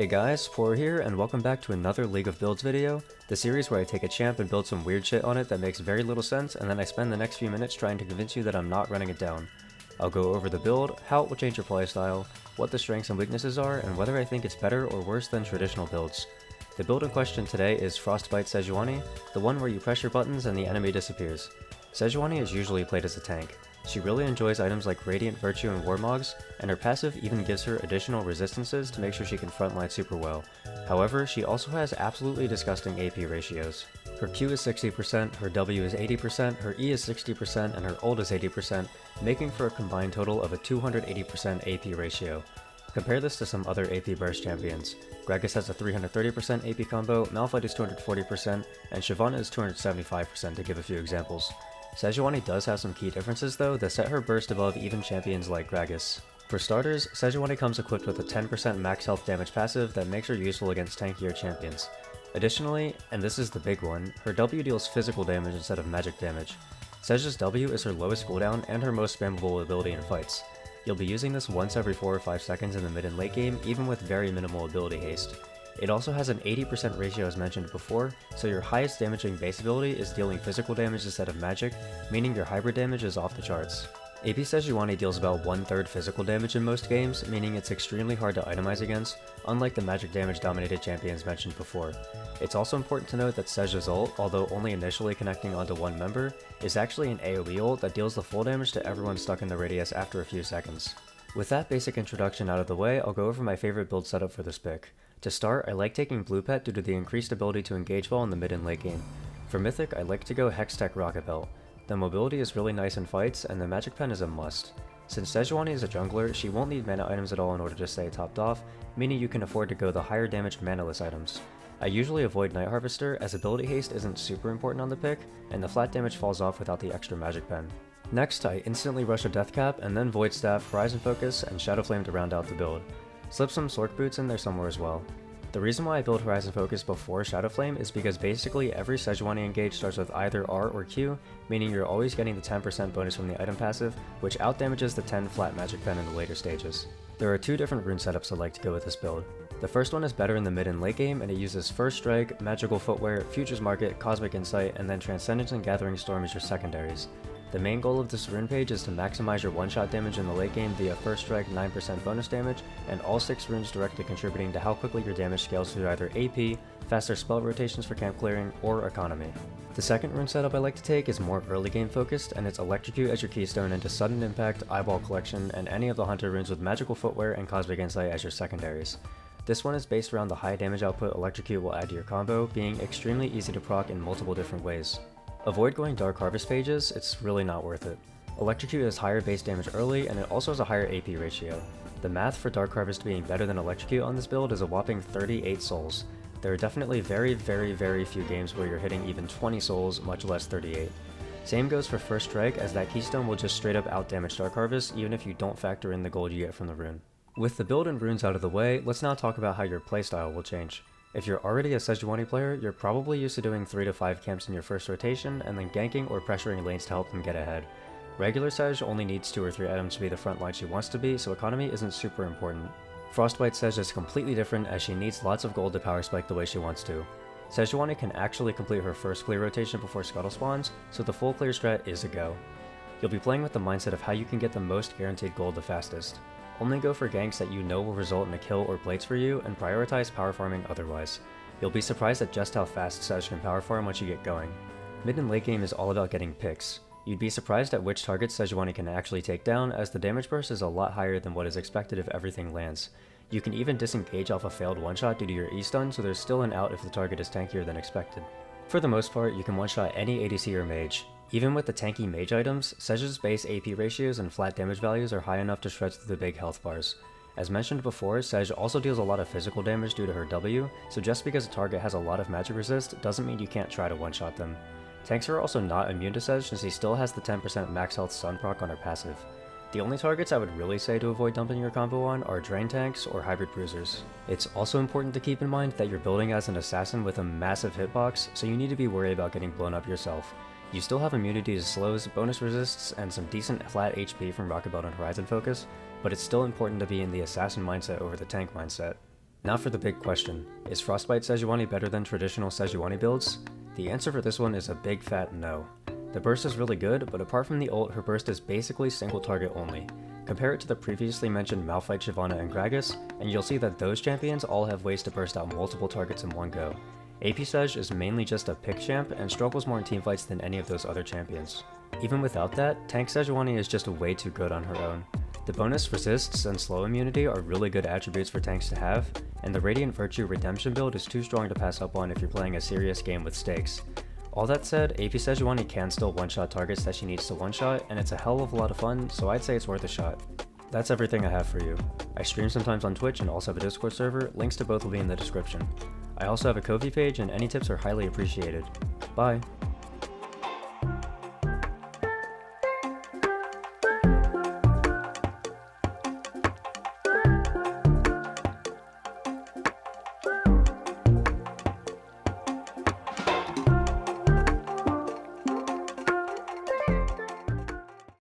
Hey guys, Poro here, and welcome back to another League of Builds video, the series where I take a champ and build some weird shit on it that makes very little sense, and then I spend the next few minutes trying to convince you that I'm not running it down. I'll go over the build, how it will change your playstyle, what the strengths and weaknesses are, and whether I think it's better or worse than traditional builds. The build in question today is Frostbite Sejuani, the one where you press your buttons and the enemy disappears. Sejuani is usually played as a tank. She really enjoys items like Radiant Virtue and Warmogs, and her passive even gives her additional resistances to make sure she can frontline super well. However, she also has absolutely disgusting AP ratios. Her Q is 60%, her W is 80%, her E is 60%, and her ult is 80%, making for a combined total of a 280% AP ratio. Compare this to some other AP burst champions. Gragas has a 330% AP combo, Malphite is 240%, and Shyvana is 275% to give a few examples. Sejuani does have some key differences though that set her burst above even champions like Gragas. For starters, Sejuani comes equipped with a 10% max health damage passive that makes her useful against tankier champions. Additionally, and this is the big one, her W deals physical damage instead of magic damage. Sej's W is her lowest cooldown and her most spammable ability in fights. You'll be using this once every 4 or 5 seconds in the mid and late game, even with very minimal ability haste. It also has an 80% ratio as mentioned before, so your highest damaging base ability is dealing physical damage instead of magic, meaning your hybrid damage is off the charts. AP Sejuani deals about 1/3 physical damage in most games, meaning it's extremely hard to itemize against, unlike the magic damage dominated champions mentioned before. It's also important to note that Sej's ult, although only initially connecting onto one member, is actually an AoE ult that deals the full damage to everyone stuck in the radius after a few seconds. With that basic introduction out of the way, I'll go over my favorite build setup for this pick. To start, I like taking Blue Pet due to the increased ability to engage well in the mid and late game. For Mythic, I like to go Hextech Rocket Belt. The mobility is really nice in fights, and the Magic Pen is a must. Since Sejuani is a jungler, she won't need mana items at all in order to stay topped off, meaning you can afford to go the higher damaged manaless items. I usually avoid Night Harvester as ability haste isn't super important on the pick, and the flat damage falls off without the extra Magic Pen. Next, I instantly rush a Death Cap, and then Void Staff, Horizon Focus, and Shadow Flame to round out the build. Slip some Sork Boots in there somewhere as well. The reason why I build Horizon Focus before Shadow Flame is because basically every Sejuani engage starts with either R or Q, meaning you're always getting the 10% bonus from the item passive, which outdamages the 10 flat Magic Pen in the later stages. There are two different rune setups I like to go with this build. The first one is better in the mid and late game, and it uses First Strike, Magical Footwear, Futures Market, Cosmic Insight, and then Transcendence and Gathering Storm as your secondaries. The main goal of this rune page is to maximize your one-shot damage in the late game via First Strike 9% bonus damage, and all 6 runes directly contributing to how quickly your damage scales through either AP, faster spell rotations for camp clearing, or economy. The second rune setup I like to take is more early game focused, and it's Electrocute as your keystone into Sudden Impact, Eyeball Collection, and any of the Hunter runes with Magical Footwear and Cosmic Insight as your secondaries. This one is based around the high damage output Electrocute will add to your combo, being extremely easy to proc in multiple different ways. Avoid going Dark Harvest pages, it's really not worth it. Electrocute has higher base damage early, and it also has a higher AP ratio. The math for Dark Harvest being better than Electrocute on this build is a whopping 38 souls. There are definitely very few games where you're hitting even 20 souls, much less 38. Same goes for First Strike, as that keystone will just straight up outdamage Dark Harvest even if you don't factor in the gold you get from the rune. With the build and runes out of the way, let's now talk about how your playstyle will change. If you're already a Sejuani player, you're probably used to doing 3 to 5 camps in your first rotation, and then ganking or pressuring lanes to help them get ahead. Regular Sej only needs 2 or 3 items to be the front line she wants to be, so economy isn't super important. Frostbite Sej is completely different, as she needs lots of gold to power spike the way she wants to. Sejuani can actually complete her first clear rotation before Scuttle spawns, so the full clear strat is a go. You'll be playing with the mindset of how you can get the most guaranteed gold the fastest. Only go for ganks that you know will result in a kill or plates for you, and prioritize power farming otherwise. You'll be surprised at just how fast Sej can power farm once you get going. Mid and late game is all about getting picks. You'd be surprised at which targets Sejuani can actually take down, as the damage burst is a lot higher than what is expected if everything lands. You can even disengage off a failed one-shot due to your E-stun, so there's still an out if the target is tankier than expected. For the most part, you can one-shot any ADC or mage. Even with the tanky mage items, Sej's base AP ratios and flat damage values are high enough to stretch through the big health bars. As mentioned before, Sej also deals a lot of physical damage due to her W, so just because a target has a lot of magic resist doesn't mean you can't try to one-shot them. Tanks are also not immune to Sej since he still has the 10% max health stun proc on her passive. The only targets I would really say to avoid dumping your combo on are Drain Tanks or Hybrid Bruisers. It's also important to keep in mind that you're building as an assassin with a massive hitbox, so you need to be worried about getting blown up yourself. You still have immunity to slows, bonus resists, and some decent flat HP from Rocket Belt and Horizon Focus, but it's still important to be in the assassin mindset over the tank mindset. Now for the big question, is Frostbite Sejuani better than traditional Sejuani builds? The answer for this one is a big fat no. The burst is really good, but apart from the ult, her burst is basically single target only. Compare it to the previously mentioned Malphite, Shyvana, and Gragas, and you'll see that those champions all have ways to burst out multiple targets in one go. AP Sej is mainly just a pick champ and struggles more in teamfights than any of those other champions. Even without that, Tank Sejuani is just way too good on her own. The bonus, resists, and slow immunity are really good attributes for tanks to have, and the Radiant Virtue Redemption build is too strong to pass up on if you're playing a serious game with stakes. All that said, AP Sejuani can still one-shot targets that she needs to one-shot, and it's a hell of a lot of fun, so I'd say it's worth a shot. That's everything I have for you. I stream sometimes on Twitch and also have a Discord server, links to both will be in the description. I also have a Ko-fi page and any tips are highly appreciated. Bye!